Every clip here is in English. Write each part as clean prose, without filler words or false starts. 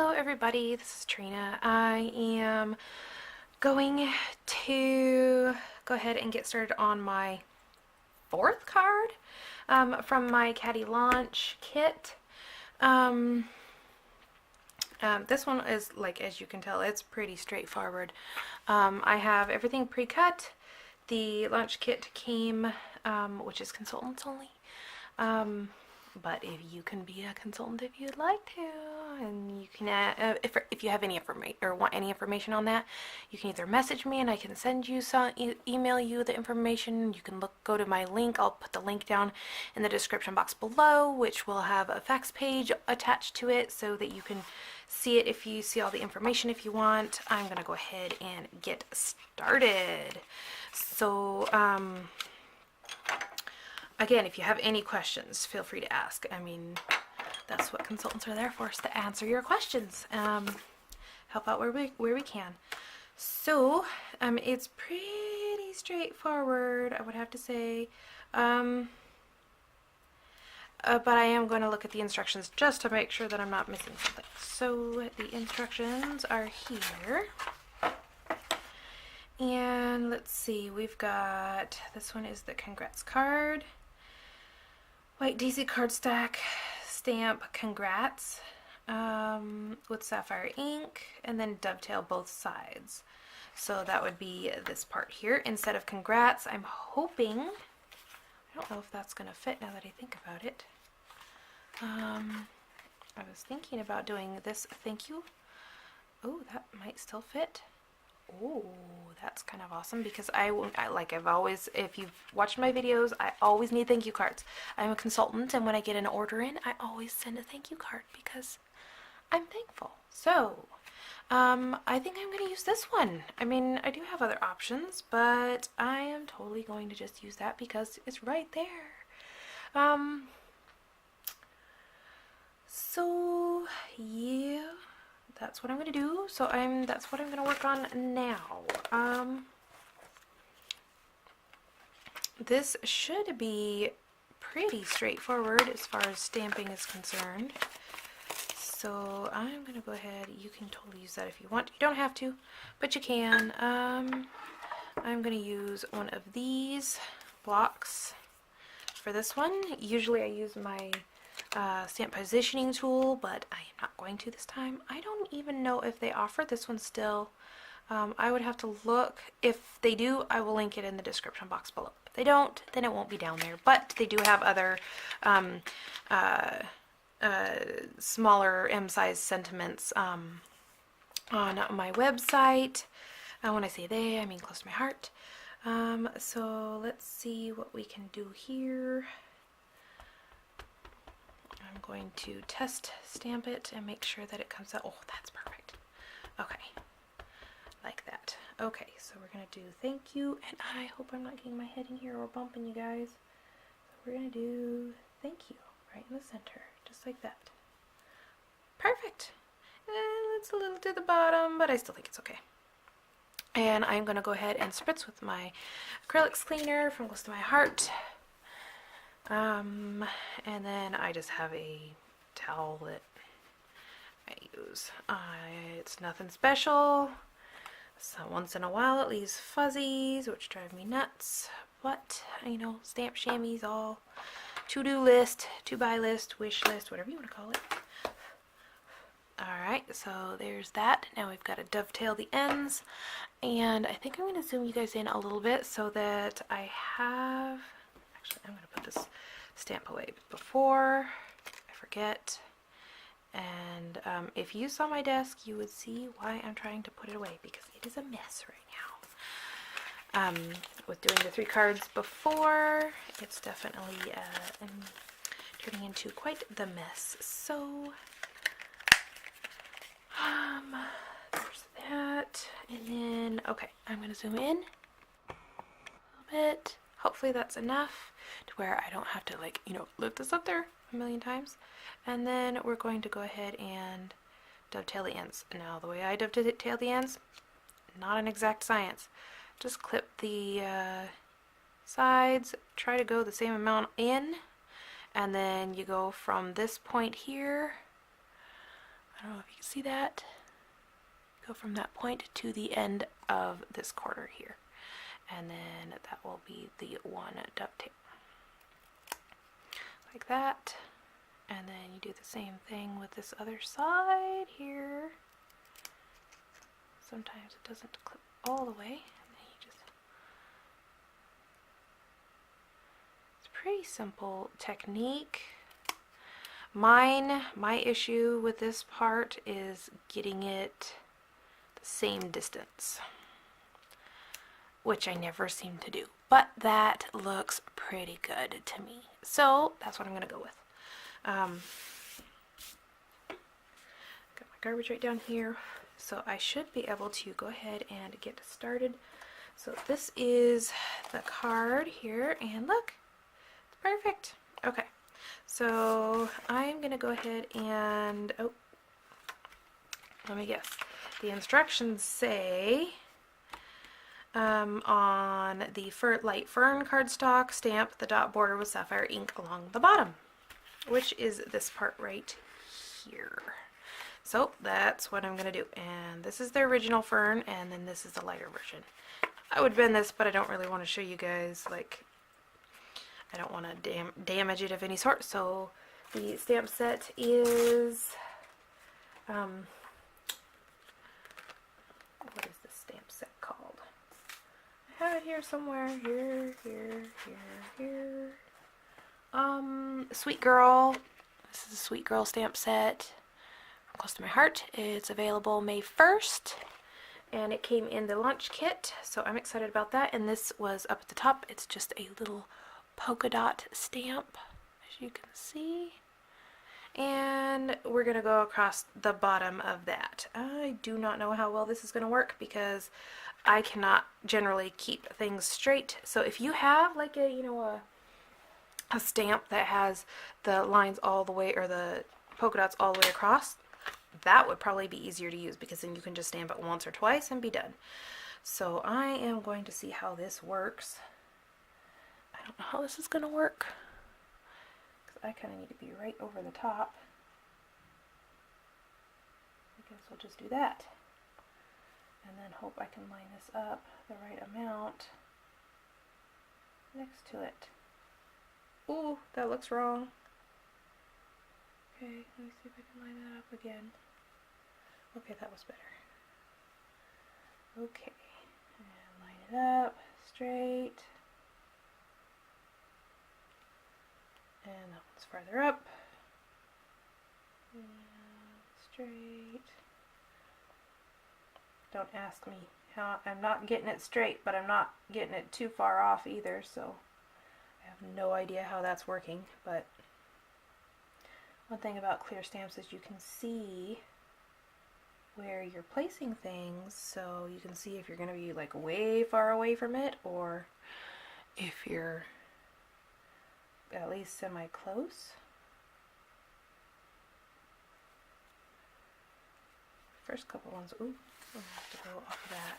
Hello everybody, this is Trina. I am going to go ahead and get started on my fourth card from my Catty launch kit. This one is, like, as you can tell, it's pretty straightforward. I have everything pre-cut. The launch kit came, which is consultants only. But if you can be a consultant if you'd like to, and you can if you have any information or want any information on that, you can either message me and I can send you some, email you the information. You can go to my link. I'll put the link down in the description box below, which will have a fax page attached to it so that you can see it if you see all the information if you want. I'm gonna go ahead and get started. So again, if you have any questions, feel free to ask. I mean, that's what consultants are there for, is to answer your questions, help out where we can. So, it's pretty straightforward, I would have to say. But I am going to look at the instructions just to make sure that I'm not missing something. So, the instructions are here. And let's see, we've got, this one is the congrats card. White daisy cardstock stamp congrats with sapphire ink, and then dovetail both sides. So that would be this part here. Instead of congrats, I'm hoping, I don't know if that's going to fit now that I think about it. I was thinking about doing this thank you. Oh, that might still fit. Oh, that's kind of awesome, because I've always, if you've watched my videos, I always need thank you cards. I'm a consultant, and when I get an order in, I always send a thank you card because I'm thankful. So, I think I'm going to use this one. I mean, I do have other options, but I am totally going to just use that because it's right there. So, yeah. That's what I'm going to do. So that's what I'm going to work on now. This should be pretty straightforward as far as stamping is concerned. So I'm going to go ahead. You can totally use that if you want. You don't have to, but you can. I'm going to use one of these blocks for this one. Usually I use my stamp positioning tool, but I am not going to this time. I don't even know if they offer this one still. I would have to look. If they do, I will link it in the description box below. If they don't, then it won't be down there, but they do have other smaller M-size sentiments on my website. When I say they, I mean close to my heart. So let's see what we can do here. I'm going to test stamp it and make sure that it comes out. Oh, that's perfect. Okay, like that. Okay, so we're gonna do thank you, and I hope I'm not getting my head in here or bumping you guys. So we're gonna do thank you right in the center, just like that. Perfect. And it's a little to the bottom, but I still think it's okay. And I'm gonna go ahead and spritz with my acrylics cleaner from Close to My Heart. And then I just have a towel that I use. It's nothing special. So once in a while it leaves fuzzies, which drive me nuts. But, you know, stamp chamois, all to-do list, to-buy list, wish list, whatever you want to call it. Alright, so there's that. Now we've got to dovetail the ends. And I think I'm going to zoom you guys in a little bit so that I have... Actually, I'm going to put this stamp away before I forget. And if you saw my desk, you would see why I'm trying to put it away, because it is a mess right now. With doing the 3 cards before, it's definitely turning into quite the mess. So, there's that. And then, okay, I'm going to zoom in a little bit. Hopefully that's enough to where I don't have to, like, you know, lift this up there a million times. And then we're going to go ahead and dovetail the ends. Now, the way I dovetail the ends, not an exact science. Just clip the sides, try to go the same amount in, and then you go from this point here I don't know if you can see that. Go from that point to the end of this quarter here. And then that will be the one duct tape. Like that. And then you do the same thing with this other side here. Sometimes it doesn't clip all the way. And then you just... It's a pretty simple technique. My issue with this part is getting it the same distance, which I never seem to do, but that looks pretty good to me, so that's what I'm gonna go with. Got my garbage right down here, so I should be able to go ahead and get started. So this is the card here, and look, it's perfect. Okay, so I'm gonna go ahead and, oh, let me guess. The instructions say on the light fern cardstock, stamp the dot border with sapphire ink along the bottom, which is this part right here. So that's what I'm gonna do. And this is the original fern, and then this is the lighter version. I would bend this, but I don't really want to show you guys, like, I don't want to damage it of any sort. So the stamp set is what is this stamp set called? I have it here somewhere. Here. Sweet Girl. This is a Sweet Girl stamp set. Close to my heart. It's available May 1st. And it came in the launch kit. So I'm excited about that. And this was up at the top. It's just a little polka dot stamp, as you can see. And we're going to go across the bottom of that. I do not know how well this is going to work because I cannot generally keep things straight. So if you have like a, you know, a stamp that has the lines all the way, or the polka dots all the way across, that would probably be easier to use because then you can just stamp it once or twice and be done. So I am going to see how this works. I don't know how this is going to work. I kind of need to be right over the top. I guess we'll just do that. And then hope I can line this up the right amount next to it. Ooh, that looks wrong. Okay, let me see if I can line that up again. Okay, that was better. Okay, and line it up straight. And that one's farther up. And straight. Don't ask me how. I'm not getting it straight, but I'm not getting it too far off either, so I have no idea how that's working. But one thing about clear stamps is you can see where you're placing things, so you can see if you're going to be like way far away from it, or if you're at least semi-close. First couple ones, ooh, we'll have to go off of that.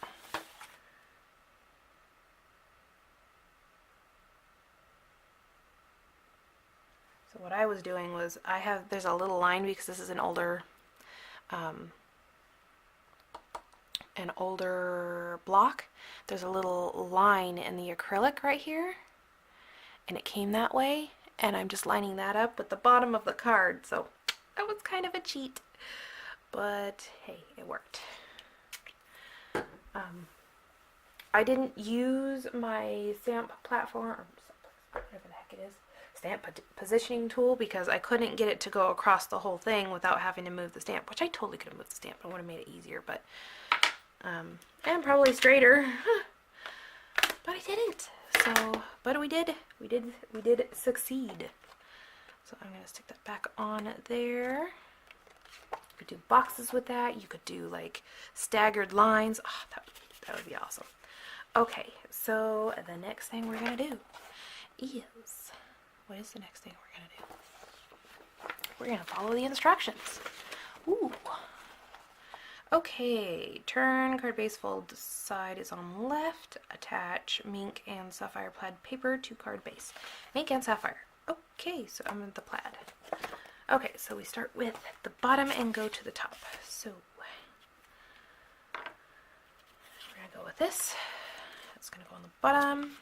So what I was doing was, there's a little line because this is an older block. There's a little line in the acrylic right here, and it came that way, and I'm just lining that up with the bottom of the card, so that was kind of a cheat, but hey, it worked. I didn't use my stamp platform, or whatever the heck it is, stamp positioning tool, because I couldn't get it to go across the whole thing without having to move the stamp, which I totally could have moved the stamp. I would have made it easier, but and probably straighter, but I didn't. So, but we did succeed. So I'm gonna stick that back on there. You could do boxes with that. You could do like staggered lines. Oh, that would be awesome. Okay, so the next thing we're gonna do is, what is the next thing we're gonna do? We're gonna follow the instructions. Ooh. Okay, turn card base, fold side is on left, attach mink and sapphire plaid paper to card base. Mink and sapphire. Okay, so I'm in the plaid. Okay, so we start with the bottom and go to the top. So we're gonna go with this. It's gonna go on the bottom.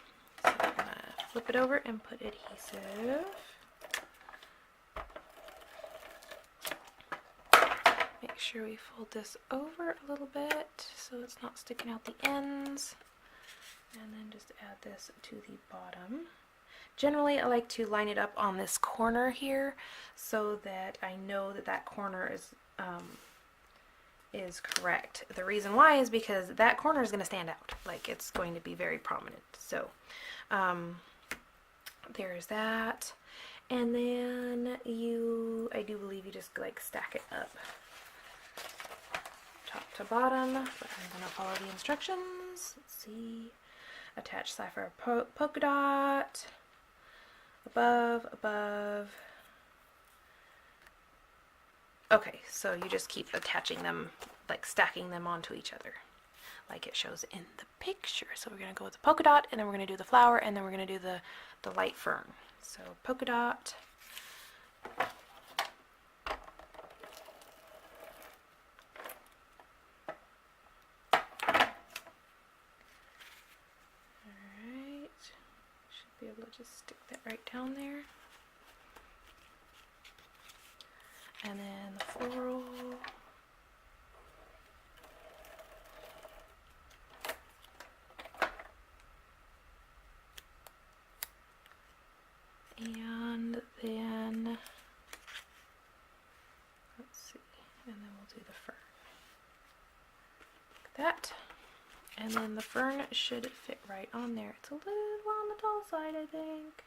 So we're gonna flip it over and put adhesive. Make sure we fold this over a little bit so it's not sticking out the ends. And then just add this to the bottom. Generally, I like to line it up on this corner here so that I know that that corner is correct. The reason why is because that corner is going to stand out. Like, it's going to be very prominent. So there's that. And then I do believe you just like stack it up top to bottom, but I'm going to follow the instructions. Let's see. Attach sapphire polka dot. Above, above. Okay, so you just keep attaching them, like stacking them onto each other, like it shows in the picture. So we're going to go with the polka dot, and then we're going to do the flower, and then we're going to do the light fern. So polka dot. Alright, should be able to just stick that right down there. And then the floral. And then, let's see, and then we'll do the fern. Like that. And then the fern should fit right on there. It's a little on the tall side, I think.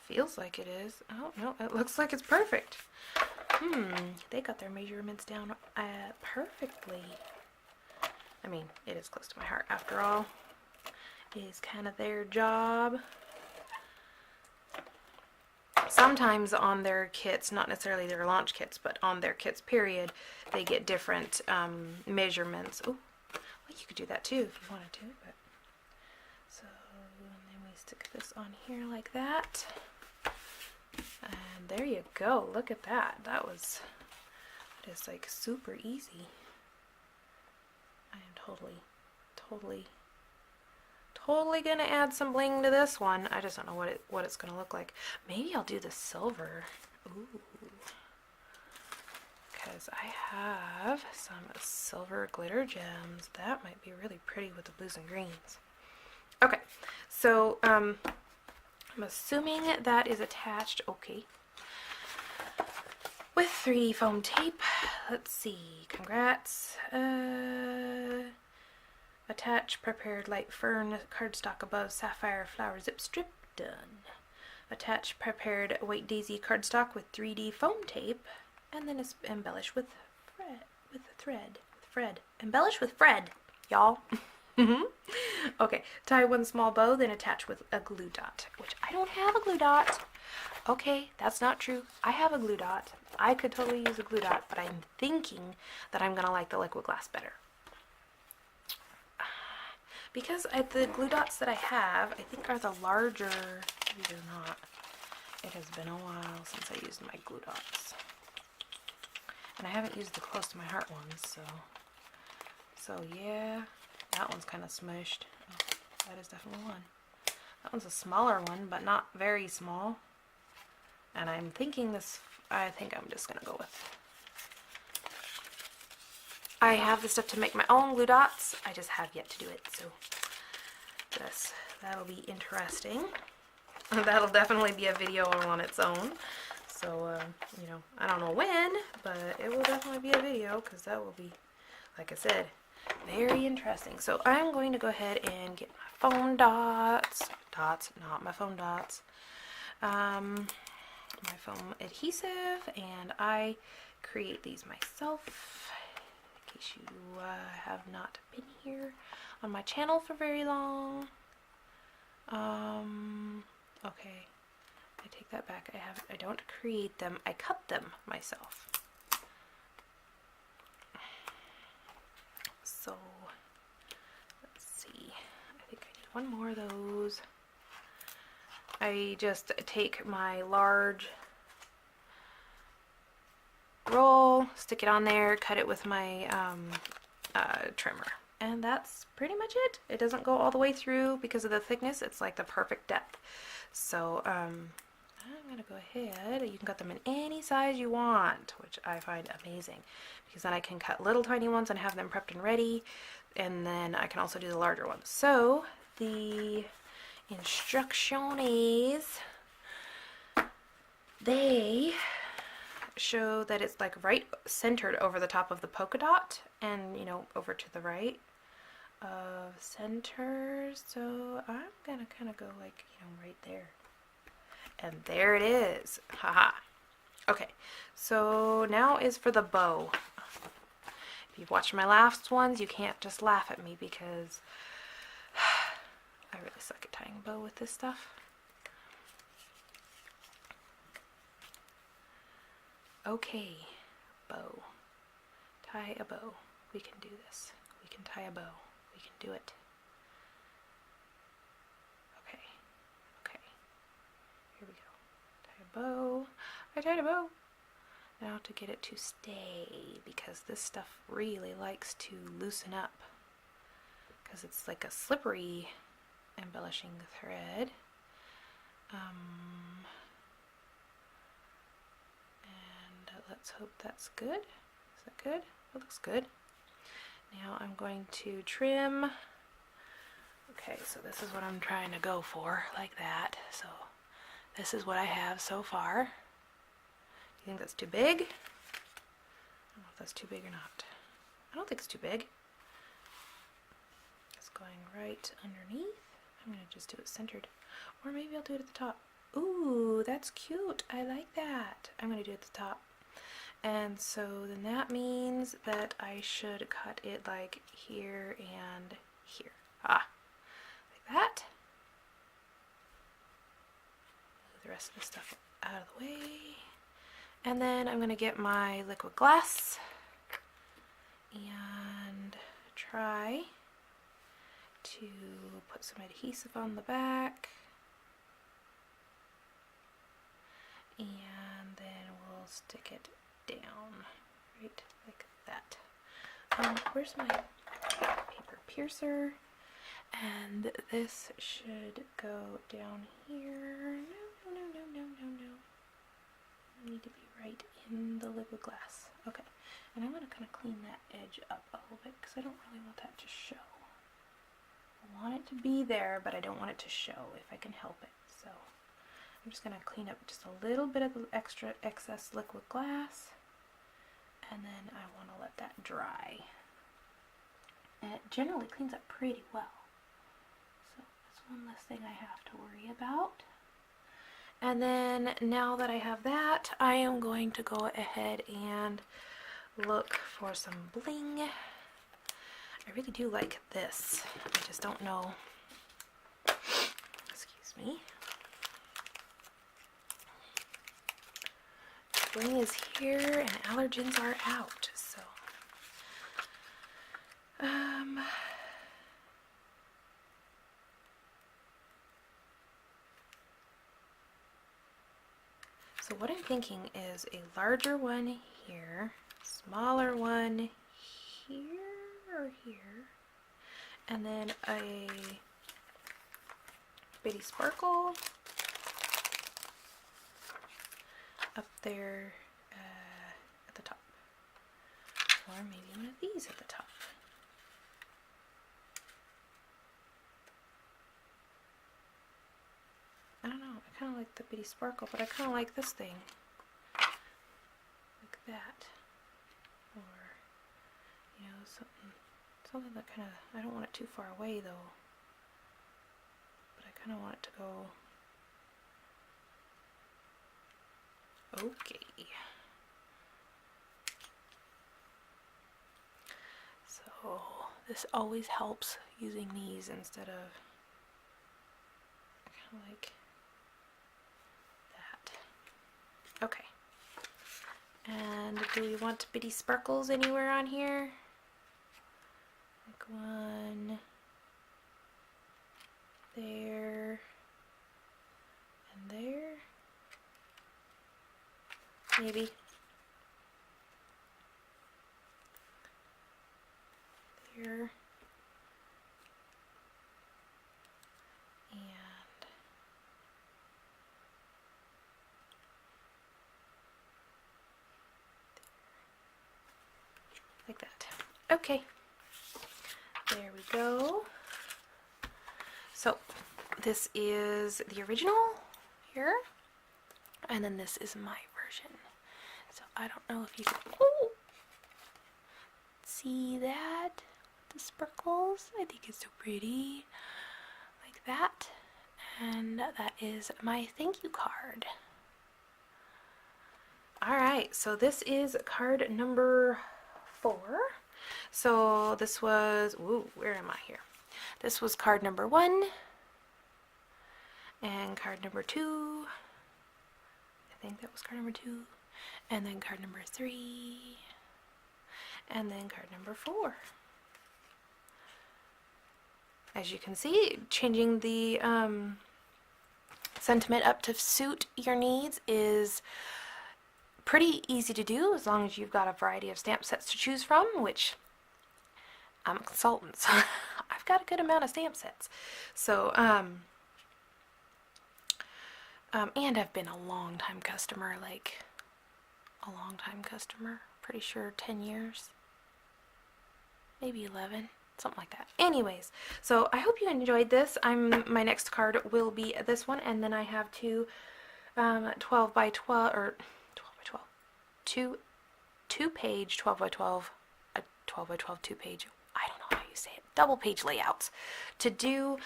Feels like it is. Oh, no, it looks like it's perfect. They got their measurements down perfectly. I mean, it is close to my heart after all. It is kind of their job. Sometimes on their kits, not necessarily their launch kits, but on their kits period, they get different measurements. Oh, well, you could do that too if you wanted to. But so, and then we stick this on here like that. And there you go. Look at that. That is like super easy. I am totally gonna add some bling to this one. I just don't know what it's gonna look like. Maybe I'll do the silver. Ooh. Because I have some silver glitter gems. That might be really pretty with the blues and greens. Okay, so I'm assuming that is attached, okay, with 3D foam tape. Let's see, congrats. Attach prepared light fern cardstock above sapphire flower zip strip, done. Attach prepared white daisy cardstock with 3D foam tape, and then embellish with thread. Embellish with thread, y'all. Okay, tie one small bow, then attach with a glue dot, which I don't have a glue dot. Okay, that's not true. I have a glue dot. I could totally use a glue dot, but I'm thinking that I'm gonna like the liquid glass better. Because the glue dots that I have, I think are the larger, maybe they're not. It has been a while since I used my glue dots. And I haven't used the close to my heart ones, so yeah, that one's kind of smushed. Oh, that is definitely one. That one's a smaller one, but not very small. And I'm thinking I think I'm just gonna go with, I have the stuff to make my own glue dots. I just have yet to do it, so that'll be interesting. That'll definitely be a video on its own. So, you know, I don't know when, but it will definitely be a video because that will be, like I said, very interesting. So I'm going to go ahead and get my foam dots, not my foam dots, my foam adhesive, and I create these myself. In case you have not been here on my channel for very long. Okay, I take that back. I don't create them, I cut them myself. So let's see, I think I need one more of those. I just take my large roll, stick it on there, cut it with my trimmer. And that's pretty much it. It doesn't go all the way through because of the thickness. It's like the perfect depth. So I'm gonna go ahead. You can cut them in any size you want, which I find amazing, because then I can cut little tiny ones and have them prepped and ready, and then I can also do the larger ones. So the instructions, they show that it's like right centered over the top of the polka dot, and you know, over to the right of center. So I'm gonna kind of go like, you know, right there, and there it is. Haha. Okay, so now is for the bow. If you've watched my last ones, you can't just laugh at me because I really suck at tying a bow with this stuff. Okay, bow. Tie a bow. We can do this. We can tie a bow. We can do it. Okay. Okay. Here we go. Tie a bow. I tied a bow. Now to get it to stay, because this stuff really likes to loosen up, because it's like a slippery embellishing thread. Let's hope that's good. Is that good? That looks good. Now I'm going to trim. Okay, so this is what I'm trying to go for, like that. So this is what I have so far. Do you think that's too big? I don't know if that's too big or not. I don't think it's too big. It's going right underneath. I'm going to just do it centered. Or maybe I'll do it at the top. Ooh, that's cute. I like that. I'm going to do it at the top. And so then that means that I should cut it like here and here. Ah, like that. Move the rest of the stuff out of the way. And then I'm going to get my liquid glass and try to put some adhesive on the back. And then we'll stick it down, right like that. Where's my paper piercer? And this should go down here. No. I need to be right in the liquid glass. Okay, and I'm going to kind of clean that edge up a little bit because I don't really want that to show. I want it to be there, but I don't want it to show if I can help it. So I'm just going to clean up just a little bit of the excess liquid glass, and then I want to let that dry. And it generally cleans up pretty well. So that's one less thing I have to worry about. And then now that I have that, I am going to go ahead and look for some bling. I really do like this. I just don't know. Excuse me. Spring is here and allergens are out, so so what I'm thinking is a larger one here, smaller one here or here, and then a bitty sparkle up there at the top, or maybe one of these at the top. I don't know, I kind of like the bitty sparkle, but I kind of like this thing, like that, or, you know, something that kind of, I don't want it too far away though, but I kind of want it to go. Okay. So this always helps using these instead of kind of like that. Okay. And do we want bitty sparkles anywhere on here? Like one there, there. Maybe. There. And like that. Okay. There we go. So this is the original here, and then this is my version. So I don't know if you can see that, the sparkles. I think it's so pretty, like that. And that is my thank you card. All right, so this is card number 4. So this was, ooh, where am I here? This was card number 1 and card number 2. I think that was card number 2, and then card number 3, and then card number 4. As you can see, changing the sentiment up to suit your needs is pretty easy to do as long as you've got a variety of stamp sets to choose from, which I'm a consultant, so I've got a good amount of stamp sets. So, and I've been a long time customer, pretty sure 10 years, maybe 11, something like that. Anyways, so I hope you enjoyed this. My next card will be this one, and then I have two 12 by 12, or 12 by 12, two page 12 by 12, a 12 by 12 2-page, I don't know how you say it, double page layouts to do.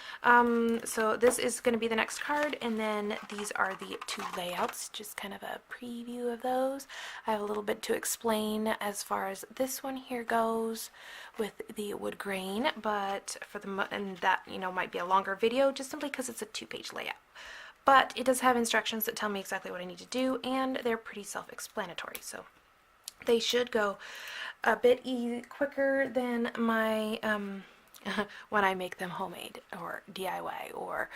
So this is going to be the next card, and then these are the 2 layouts, just kind of a preview of those. I have a little bit to explain as far as this one here goes with the wood grain, but and that, you know, might be a longer video just simply because it's a 2-page layout. But it does have instructions that tell me exactly what I need to do, and they're pretty self-explanatory, so they should go a bit quicker than my when I make them homemade or DIY or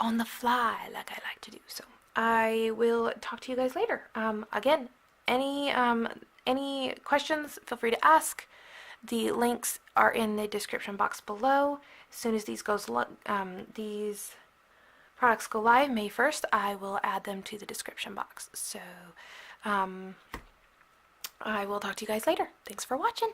on the fly like I like to do. So I will talk to you guys later. Again, any questions, feel free to ask. The links are in the description box below. As soon as these products go live May 1st, I will add them to the description box. So I will talk to you guys later. Thanks for watching.